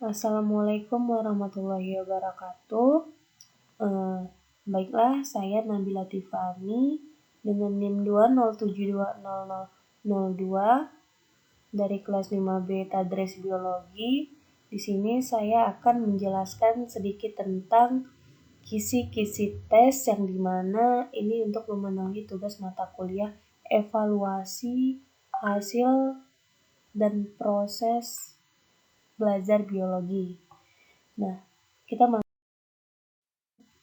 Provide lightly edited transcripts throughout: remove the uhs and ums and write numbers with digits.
Assalamualaikum warahmatullahi wabarakatuh. Baiklah, saya Nabila Tifani dengan NIM 207200002 dari kelas 5B Tadris Biologi. Di sini saya akan menjelaskan sedikit tentang kisi-kisi tes yang dimana ini untuk memenuhi tugas mata kuliah evaluasi hasil dan proses belajar biologi. Nah, kita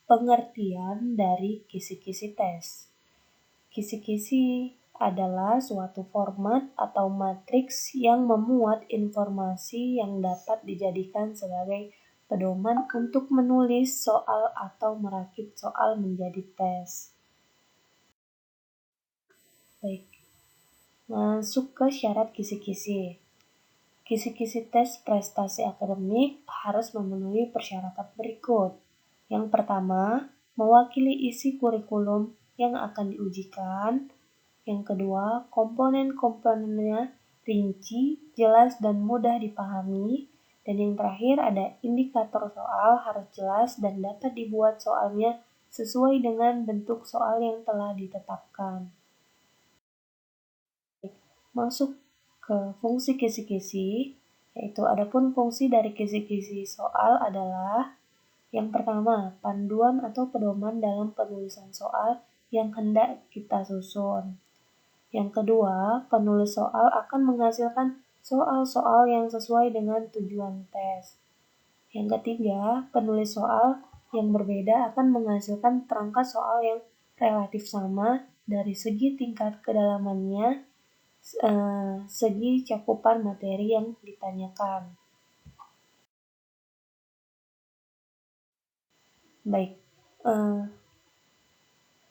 pengertian dari kisi-kisi tes. Kisi-kisi adalah suatu format atau matriks yang memuat informasi yang dapat dijadikan sebagai pedoman untuk menulis soal atau merakit soal menjadi tes. Baik, masuk ke syarat kisi-kisi. Kisi-kisi tes prestasi akademik harus memenuhi persyaratan berikut. Yang pertama, mewakili isi kurikulum yang akan diujikan. Yang kedua, komponen-komponennya rinci, jelas, dan mudah dipahami. Dan yang terakhir ada indikator soal harus jelas dan dapat dibuat soalnya sesuai dengan bentuk soal yang telah ditetapkan. Masuk ke fungsi kisi-kisi, yaitu adapun fungsi dari kisi-kisi soal adalah yang pertama, panduan atau pedoman dalam penulisan soal yang hendak kita susun. Yang kedua, penulis soal akan menghasilkan soal-soal yang sesuai dengan tujuan tes. Yang ketiga, penulis soal yang berbeda akan menghasilkan perangkat soal yang relatif sama dari segi tingkat kedalamannya, segi cakupan materi yang ditanyakan. Baik,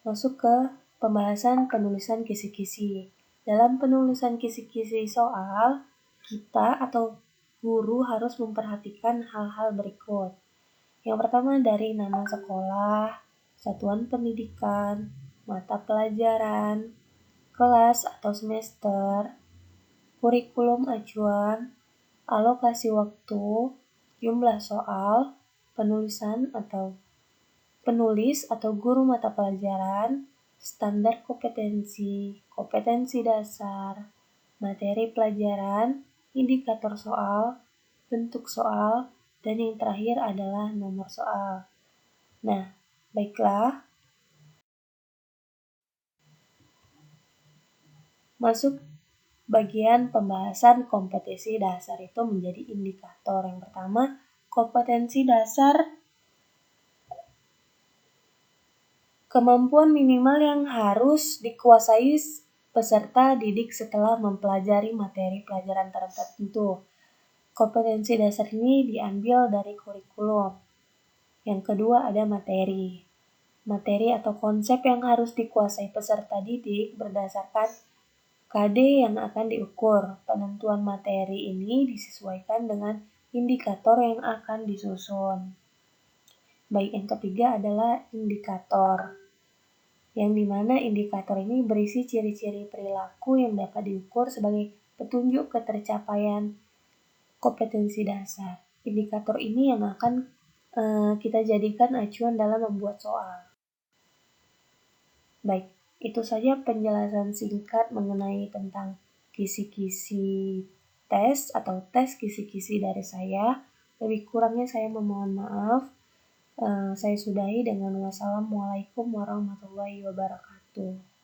masuk ke pembahasan penulisan kisi-kisi. Dalam penulisan kisi-kisi soal, kita atau guru harus memperhatikan hal-hal berikut. Yang pertama dari nama sekolah, satuan pendidikan, mata pelajaran, kelas atau semester, kurikulum acuan, alokasi waktu, jumlah soal, penulis atau guru mata pelajaran, standar kompetensi dasar, materi pelajaran, indikator soal, bentuk soal, dan yang terakhir adalah nomor soal. Nah, baiklah. Masuk bagian pembahasan kompetensi dasar itu menjadi indikator. Yang pertama, kompetensi dasar kemampuan minimal yang harus dikuasai peserta didik setelah mempelajari materi pelajaran tertentu. Kompetensi dasar ini diambil dari kurikulum. Yang kedua ada materi. Materi atau konsep yang harus dikuasai peserta didik berdasarkan KD yang akan diukur. Penentuan materi ini disesuaikan dengan indikator yang akan disusun. Baik, yang ketiga adalah indikator. Yang dimana indikator ini berisi ciri-ciri perilaku yang dapat diukur sebagai petunjuk ketercapaian kompetensi dasar. Indikator ini yang akan kita jadikan acuan dalam membuat soal. Baik, itu saja penjelasan singkat mengenai tentang kisi-kisi tes atau tes kisi-kisi dari saya. Lebih kurangnya saya memohon maaf. Saya sudahi dengan wassalamualaikum warahmatullahi wabarakatuh.